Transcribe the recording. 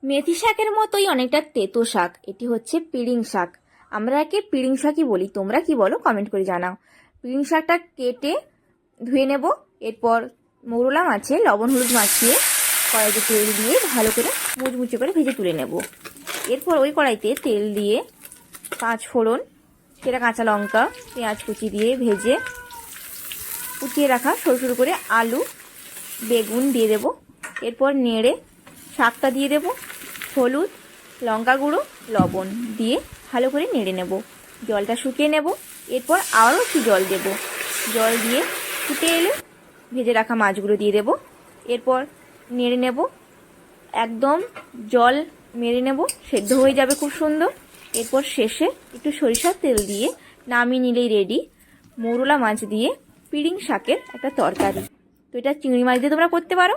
মেথি শাকের মতোই অনেকটা তেতো শাক, এটি হচ্ছে পিড়িং শাক। আমরা একে পিড়িং শাকই বলি, তোমরা কি বলো কমেন্ট করে জানাও। পিড়িং শাকটা কেটে ধুয়ে নেব। এরপর মৌরলা মাছে লবণ হলুদ মাখিয়ে কড়াইতে তেল দিয়ে ভালো করে মুচমুচে করে ভেজে তুলে নেব। এরপর ওই কড়াইতে তেল দিয়ে 5 ফোড়ন, সেটা কাঁচা লঙ্কা, পেঁয়াজ কুচি দিয়ে ভেজে কুচিয়ে রাখা সরু সরু করে আলু বেগুন দিয়ে দেব। এরপর নেড়ে শাকটা দিয়ে দেব। হলুদ, লঙ্কা গুঁড়ো, লবণ দিয়ে ভালো করে নেড়ে নেব। জলটা শুকিয়ে নেব। এরপর আরও একটু জল দেব। জল দিয়ে ফুটে এলে ভেজে রাখা মাছগুলো দিয়ে দেব। এরপর নেড়ে নেব, একদম জল মেরে নেব, সেদ্ধ হয়ে যাবে খুব সুন্দর। এরপর শেষে একটু সরিষার তেল দিয়ে নামিয়ে নিলেই রেডি মৌরলা মাছ দিয়ে পিড়িং শাকের একটা তরকারি। তো এটা চিংড়ি মাছ দিয়ে তোমরা করতে পারো।